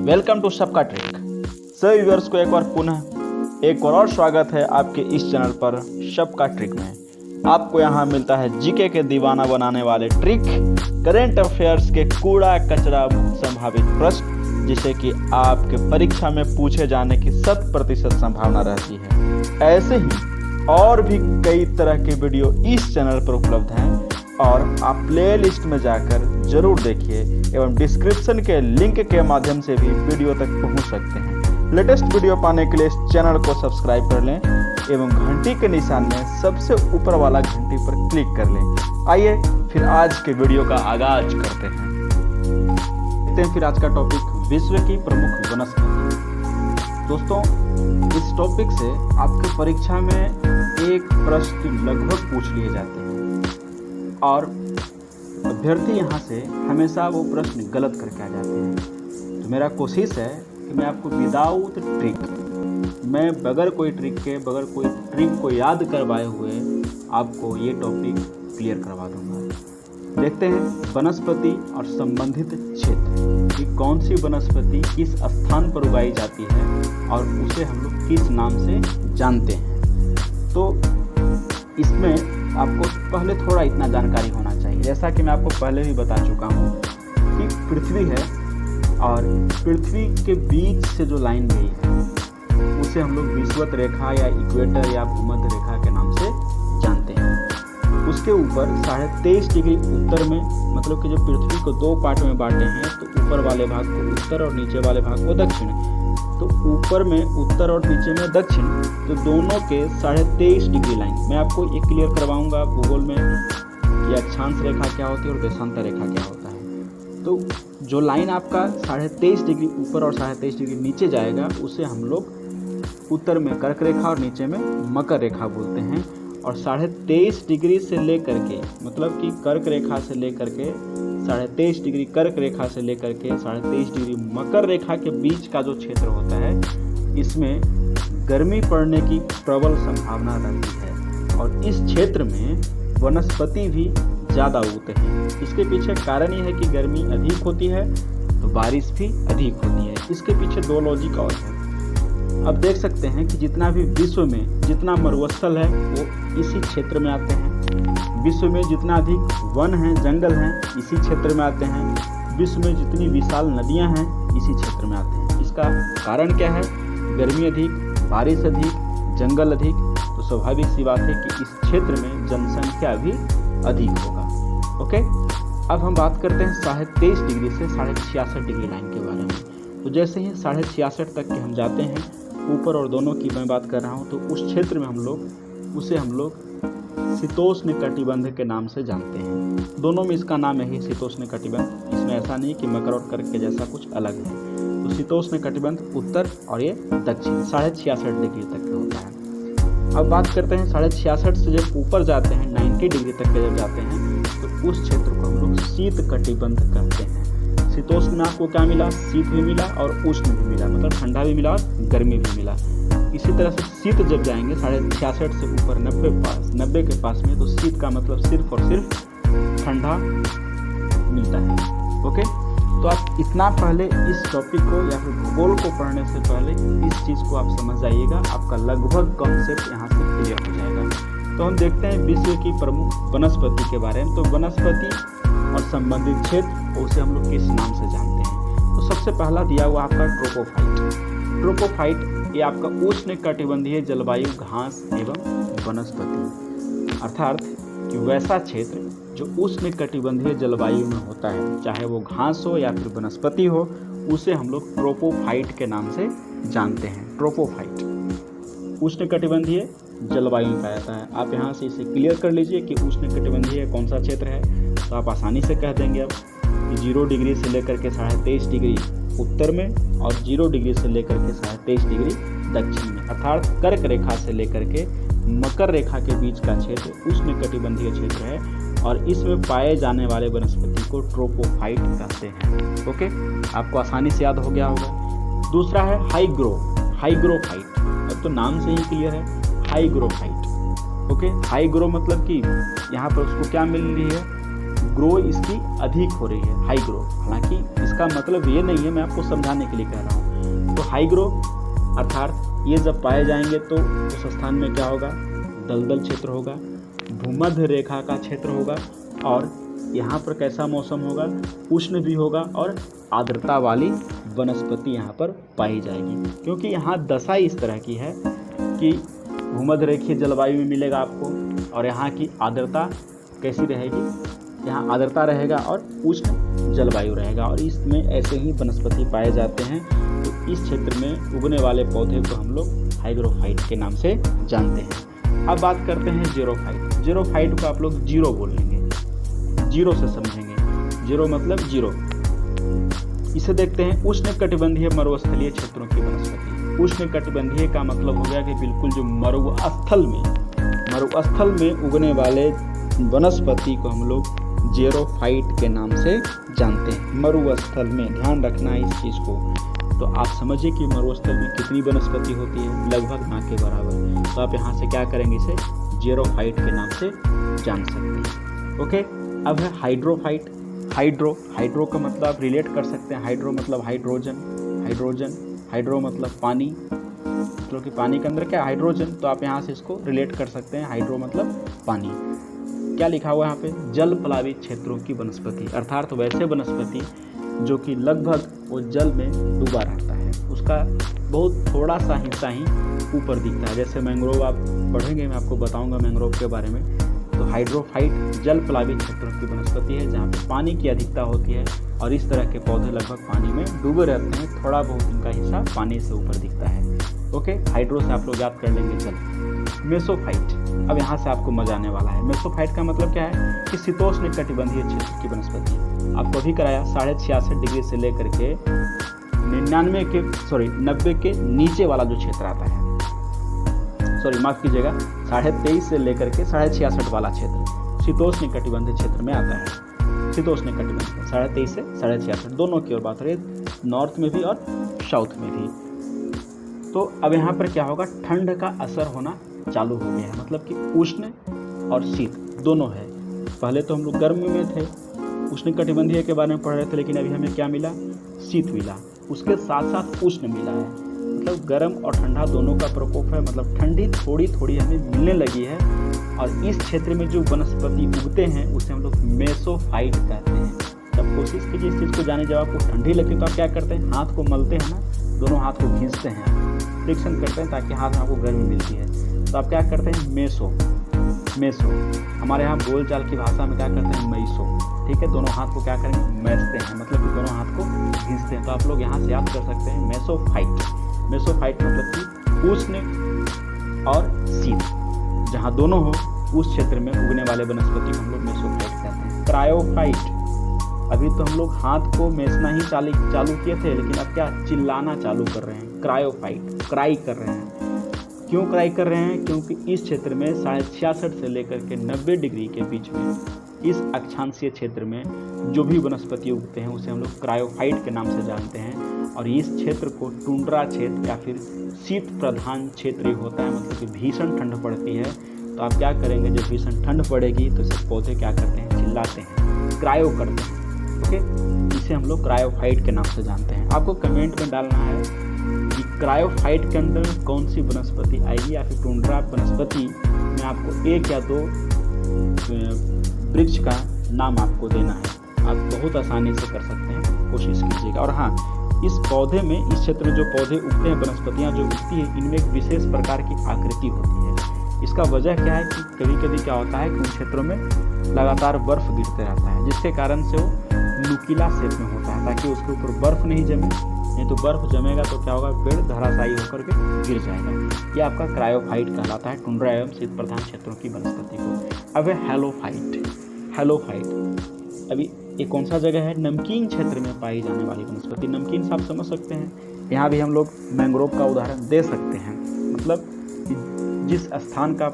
Welcome to सबका trick. सभी viewers को एक और स्वागत है आपके इस चैनल पर सबका ट्रिक में। आपको यहाँ मिलता है जीके के दीवाना बनाने वाले ट्रिक, करेंट अफेयर्स के कूड़ा कचरा संभावित प्रश्न जिसे कि आपके परीक्षा में पूछे जाने की 100% संभावना रहती है। ऐसे ही और भी कई तरह के वीडियो इस चैनल पर उपलब्ध हैं और आप प्लेलिस्ट में जाकर जरूर देखिए एवं डिस्क्रिप्शन के लिंक के माध्यम से भी वीडियो तक पहुंच सकते हैं। लेटेस्ट वीडियो पाने के लिए इस चैनल को सब्सक्राइब कर लें एवं घंटी के निशान में सबसे ऊपर वाला घंटी पर क्लिक कर लें। आइए फिर आज के वीडियो का आगाज करते हैं। देखते हैं फिर आज का टॉपिक, विश्व की प्रमुख वनस्पति। दोस्तों, इस टॉपिक से आपके परीक्षा में एक प्रश्न लगभग पूछ लिए जाते हैं और अभ्यर्थी यहाँ से हमेशा वो प्रश्न गलत करके आ जाते हैं। तो मेरा कोशिश है कि मैं आपको विदाउट ट्रिक, मैं बगैर कोई ट्रिक के, बगैर कोई ट्रिक को याद करवाए हुए आपको ये टॉपिक क्लियर करवा दूंगा। देखते हैं वनस्पति और संबंधित क्षेत्र कि कौन सी वनस्पति किस स्थान पर उगाई जाती है और उसे हम लोग किस नाम से जानते हैं। तो इसमें आपको पहले थोड़ा इतना जानकारी होना चाहिए। जैसा कि मैं आपको पहले भी बता चुका हूँ कि पृथ्वी है और पृथ्वी के बीच से जो लाइन गई है उसे हम लोग विषुवत रेखा या इक्वेटर या भूमध्य रेखा के नाम से जानते हैं। उसके ऊपर 23.5 डिग्री उत्तर में, मतलब कि जो पृथ्वी को दो पार्ट में बांटे हैं, तो ऊपर वाले भाग को उत्तर और नीचे वाले भाग को दक्षिण। तो ऊपर में उत्तर और नीचे में दक्षिण, तो दोनों के 23.5 डिग्री लाइन मैं आपको ये क्लियर करवाऊंगा भूगोल में कि अक्षांश रेखा क्या होती है और देशांतर रेखा क्या होता है। तो जो लाइन आपका 23.5 डिग्री ऊपर और 23.5 डिग्री नीचे जाएगा उसे हम लोग उत्तर में कर्क रेखा और नीचे में मकर रेखा बोलते हैं। और 23.5 डिग्री से लेकर के, मतलब कि कर्क रेखा से लेकर के 23.5 डिग्री कर्क रेखा से लेकर के 23.5 डिग्री मकर रेखा के बीच का जो क्षेत्र होता है, इसमें गर्मी पड़ने की प्रबल संभावना रहती है और इस क्षेत्र में वनस्पति भी ज़्यादा उगते हैं। इसके पीछे कारण ये है कि गर्मी अधिक होती है तो बारिश भी अधिक होती है। इसके पीछे दो लॉजिक और है। अब देख सकते हैं कि जितना भी विश्व में जितना मरुस्थल है वो इसी क्षेत्र में आते हैं। विश्व में जितना अधिक वन हैं, जंगल हैं, इसी क्षेत्र में आते हैं। विश्व में जितनी विशाल नदियां हैं इसी क्षेत्र में आते हैं। इसका कारण क्या है? गर्मी अधिक, बारिश अधिक, जंगल अधिक, तो स्वाभाविक सी बात है कि इस क्षेत्र में जनसंख्या भी अधिक होगा। ओके, अब हम बात करते हैं 23.5 डिग्री से 66.5 डिग्री लाइन के बारे में। तो जैसे ही 66.5 तक के हम जाते हैं, ऊपर और दोनों की मैं बात कर रहा हूँ, तो उस क्षेत्र में हम लोग शीतोष्ण कटिबंध के नाम से जानते हैं। दोनों में इसका नाम है ही शीतोष्ण कटिबंध। इसमें ऐसा नहीं कि मकर और कर्क के जैसा कुछ अलग है। तो शीतोष्ण कटिबंध उत्तर और ये दक्षिण 66.5 डिग्री तक का होता है। अब बात करते हैं 66.5 से जब ऊपर जाते हैं 90 डिग्री तक के जब जाते हैं तो उस क्षेत्र को हम लोग शीत कटिबंध कहते हैं। शीतोष्ण में आपको क्या मिला? शीत भी मिला और उष्ण भी मिला, मतलब ठंडा भी मिला और गर्मी भी मिला। इसी तरह से शीत जब जाएंगे 66.5 से ऊपर 90 के पास में, तो शीत का मतलब सिर्फ और सिर्फ ठंडा मिलता है। ओके, तो आप इतना पहले इस टॉपिक को या फिर भूगोल को पढ़ने से पहले इस चीज़ को आप समझ जाइएगा, आपका लगभग कॉन्सेप्ट यहाँ से क्लियर हो जाएगा। तो हम देखते हैं विश्व की प्रमुख वनस्पति के बारे में। तो वनस्पति और संबंधित क्षेत्र, उसे हम लोग किस नाम से जानते हैं? तो सबसे पहला दिया हुआ आपका ट्रोपोफाइट। ट्रोपोफाइट ये आपका उष्ण कटिबंधीय जलवायु घास एवं वनस्पति, अर्थात कि वैसा क्षेत्र जो उष्ण कटिबंधीय जलवायु में होता है, चाहे वो घास हो या फिर वनस्पति हो, उसे हम लोग ट्रोपोफाइट के नाम से जानते हैं। ट्रोपोफाइट उष्ण कटिबंधीय जलवायु में पाया जाता है। आप यहाँ से इसे क्लियर कर लीजिए कि उष्ण कटिबंधीय कौन सा क्षेत्र है, तो आप आसानी से कह देंगे अब कि 0 डिग्री से लेकर के 23.5 डिग्री उत्तर में और 0 डिग्री से लेकर के 23.5 डिग्री दक्षिण में, अर्थात कर्क रेखा से लेकर के मकर रेखा के बीच का क्षेत्र उष्ण कटिबंधीय क्षेत्र है और इसमें पाए जाने वाले वनस्पति को ट्रोपोफाइट कहते हैं। ओके, आपको आसानी से याद हो गया होगा। दूसरा है हाइग्रोफाइट। अब तो नाम से ही क्लियर है, हाइग्रोफाइट। ओके, हाइग्रो मतलब कि यहाँ पर उसको क्या मिल रही है? ग्रो इसकी अधिक हो रही है, हाई ग्रो। हालांकि इसका मतलब ये नहीं है, मैं आपको समझाने के लिए कह रहा हूँ। तो हाई ग्रो अर्थात ये जब पाए जाएंगे तो उस स्थान में क्या होगा, दलदल क्षेत्र होगा, भूमध्य रेखा का क्षेत्र होगा, और यहाँ पर कैसा मौसम होगा, उष्ण भी होगा और आर्द्रता वाली वनस्पति यहाँ पर पाई जाएगी। क्योंकि यहाँ दशा इस तरह की है कि भूमध्य रेखीय जलवायु में मिलेगा आपको, और यहाँ की आर्द्रता कैसी रहेगी, यहाँ आर्द्रता रहेगा और उष्ण जलवायु रहेगा, और इसमें ऐसे ही वनस्पति पाए जाते हैं। तो इस क्षेत्र में उगने वाले पौधे को हम लोग हाइग्रोफाइट के नाम से जानते हैं। अब बात करते हैं जीरोफाइट। जीरोफाइट को आप लोग जीरो बोल लेंगे, जीरो से समझेंगे। जीरो मतलब जीरो। इसे देखते हैं उष्ण कटिबंधीय मरुस्थलीय क्षेत्रों की वनस्पति। उष्ण कटिबंधीय का मतलब हो गया कि बिल्कुल जो मरुस्थल में उगने वाले वनस्पति को हम लोग जीरोफाइट के नाम से जानते हैं। मरुस्थल में, ध्यान रखना है इस चीज़ को। तो आप समझिए कि मरुस्थल में कितनी वनस्पति होती है, लगभग ना के बराबर। तो आप यहाँ से क्या करेंगे, इसे जीरोफाइट के नाम से जान सकते हैं। ओके, अब है हाइड्रोफाइट। हाइड्रो का मतलब आप रिलेट कर सकते हैं। हाइड्रो मतलब हाइड्रोजन, हाइड्रो मतलब पानी, मतलब कि पानी के अंदर क्या हाइड्रोजन, तो आप यहाँ से इसको रिलेट कर सकते हैं। हाइड्रो मतलब पानी। क्या लिखा हुआ है यहाँ पे, जल प्लावित क्षेत्रों की वनस्पति, अर्थात वैसे वनस्पति जो कि लगभग वो जल में डूबा रहता है, उसका बहुत थोड़ा सा हिस्सा ही ऊपर दिखता है। जैसे मैंग्रोव आप पढ़ेंगे, मैं आपको बताऊंगा मैंग्रोव के बारे में। तो हाइड्रोफाइट जल प्लावित क्षेत्रों की वनस्पति है जहाँ पे पानी की अधिकता होती है, और इस तरह के पौधे लगभग पानी में डूबे रहते हैं, थोड़ा बहुत इनका हिस्सा पानी से ऊपर दिखता है। ओके, हाइड्रो से आप लोग याद कर लेंगे जल। मेसोफाइट, अब यहाँ से आपको मजा आने वाला है। मेसोफाइट का मतलब क्या है कि शीतोष्ण कटिबंधीय क्षेत्र की वनस्पति। आपको अभी कराया 66.5 डिग्री से लेकर के 90 के नीचे वाला जो क्षेत्र आता है, माफ कीजिएगा, 23.5 से लेकर के 66.5 वाला क्षेत्र शीतोष्ण कटिबंधीय क्षेत्र में आता है। शीतोष्ण कटिबंधीय 23.5 से 66.5 दोनों की ओर बात हो रही है, नॉर्थ में भी और साउथ में भी। तो अब यहाँ पर क्या होगा, ठंड का असर होना चालू हो गया है, मतलब कि उष्ण और शीत दोनों है। पहले तो हम लोग गर्मी में थे, उष्ण कटिबंधीय के बारे में पढ़ रहे थे, लेकिन अभी हमें क्या मिला, शीत मिला, उसके साथ साथ उष्ण मिला है। मतलब गर्म और ठंडा दोनों का प्रकोप है, मतलब ठंडी थोड़ी थोड़ी हमें मिलने लगी है। और इस क्षेत्र में जो वनस्पति उगते हैं उसे हम लोग मेसोफाइट कहते हैं। जब कोशिश कीजिए इस चीज़ को जाने, जब आपको ठंडी लगती है तो आप क्या करते हैं, हाथ को मलते हैं ना, दोनों हाथ को खींचते हैं, फ्रिक्शन करते हैं ताकि हाथ में आपको गर्मी मिलती है। तो आप क्या करते हैं, मेसो। हमारे यहाँ बोलचाल की भाषा में क्या करते हैं, मैसो। ठीक है, दोनों हाथ को क्या करेंगे, मैसते हैं, मतलब कि दोनों हाथ को खींचते हैं। तो आप लोग यहाँ से याद कर सकते हैं मेसोफाइट। मेसोफाइट मतलब कि उष्ण और शीत जहाँ दोनों हो, उस क्षेत्र में उगने वाले वनस्पति को हम लोग मेसोफाइट कहते हैं। क्रायोफाइट, अभी तो हम लोग हाथ को मेसना ही चालू किए थे, लेकिन अब क्या चिल्लाना चालू कर रहे हैं। क्रायोफाइट, क्राई कर रहे हैं। क्यों क्राई कर रहे हैं, क्योंकि इस क्षेत्र में 66 से लेकर के 90 डिग्री के बीच में इस अक्षांशीय क्षेत्र में जो भी वनस्पति उगते हैं उसे हम लोग क्रायोफाइट के नाम से जानते हैं। और इस क्षेत्र को टुंड्रा क्षेत्र या फिर शीत प्रधान क्षेत्र होता है, मतलब कि भीषण ठंड पड़ती है। तो आप क्या करेंगे, जब भीषण ठंड पड़ेगी तो इसे पौधे क्या करते हैं, चिल्लाते हैं, क्रायो करते हैं। ओके, इसे हम लोग क्रायोफाइट के नाम से जानते हैं। आपको कमेंट में डालना है कि क्रायोफाइट के अंदर कौन सी वनस्पति आएगी, या फिर टुंड्रा वनस्पति में आपको एक या दो वृक्ष का नाम आपको देना है। आप बहुत आसानी से कर सकते हैं, कोशिश कीजिएगा। और हाँ, इस पौधे में, इस क्षेत्र में जो पौधे उगते हैं, वनस्पतियाँ जो उगती है, इनमें एक विशेष प्रकार की आकृति होती है। इसका वजह क्या है कि कभी कभी क्या होता है कि उन क्षेत्रों में लगातार बर्फ गिरते रहता है, जिसके कारण से वो नुकीला शेप में होता है, ताकि उसके ऊपर बर्फ नहीं जमे। नहीं तो बर्फ जमेगा तो क्या होगा, पेड़ धराशायी होकर के गिर जाएगा। ये आपका क्रायोफाइट कहलाता है, टुंड्रा एवं शीत प्रधान क्षेत्रों की वनस्पति को। अब है हेलोफाइट। अभी ये कौन सा जगह है, नमकीन क्षेत्र में पाई जाने वाली वनस्पति। नमकीन से आप समझ सकते हैं, यहाँ भी हम लोग मैंग्रोव का उदाहरण दे सकते हैं। मतलब जिस स्थान का,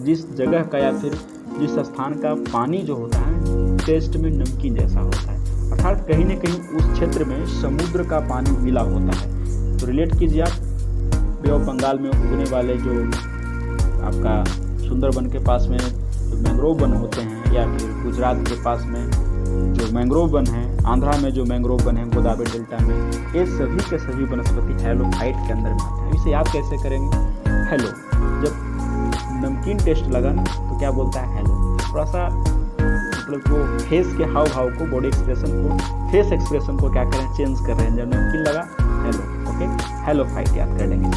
जिस जगह का या फिर जिस स्थान का पानी जो होता है टेस्ट में नमकीन जैसा होता है, अर्थात कहीं न कहीं उस क्षेत्र में समुद्र का पानी मिला होता है। तो रिलेट कीजिए आप, बे ऑफ बंगाल में उगने वाले जो आपका सुंदरबन के पास में जो मैंग्रोव वन होते हैं, या फिर गुजरात के पास में जो मैंग्रोव वन है, आंध्रा में जो मैंग्रोव वन है गोदावरी डेल्टा में, ये सभी के सभी वनस्पति हैलोफाइट के अंदर में आते हैं। इसे याद कैसे करेंगे? हेलो, जब नमकीन टेस्ट लगा ना तो क्या बोलता है? हेलो। थोड़ा सा मतलब वो फेस के हाव भाव को, बॉडी एक्सप्रेशन को, फेस एक्सप्रेशन को क्या करें, चेंज कर रहे हैं। जब नमकीन लगा हेलो, ओके, हैलोफाइट याद कर लेंगे।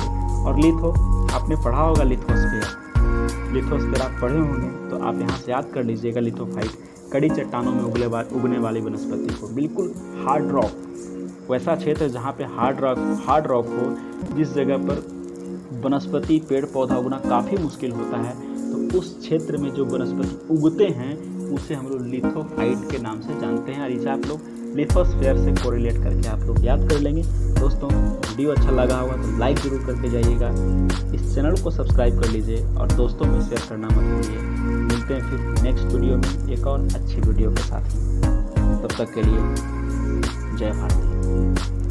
और लिथो, आपने पढ़ा होगा लिथोस्फीयर। लिथोस्फीयर आप पढ़े होंगे तो आप यहाँ से याद कर लीजिएगा लिथोफाइट, कड़ी चट्टानों में उगने वाली वनस्पति को। बिल्कुल हार्ड रॉक, वैसा क्षेत्र जहाँ पे हार्ड रॉक हो, जिस जगह पर वनस्पति पेड़ पौधा उगना काफ़ी मुश्किल होता है, तो उस क्षेत्र में जो वनस्पति उगते हैं उसे हम लोग लिथोफाइट के नाम से जानते हैं। और इसे आप लोग लिथोस्फीयर से कोरिलेट करके आप लोग याद कर लेंगे। दोस्तों, वीडियो अच्छा लगा होगा तो लाइक जरूर करके जाइएगा, इस चैनल को सब्सक्राइब कर लीजिए और दोस्तों में शेयर करना मत भूलिए। मिलते हैं फिर नेक्स्ट वीडियो में एक और अच्छी वीडियो के साथ में। तब तक के लिए जय भारत।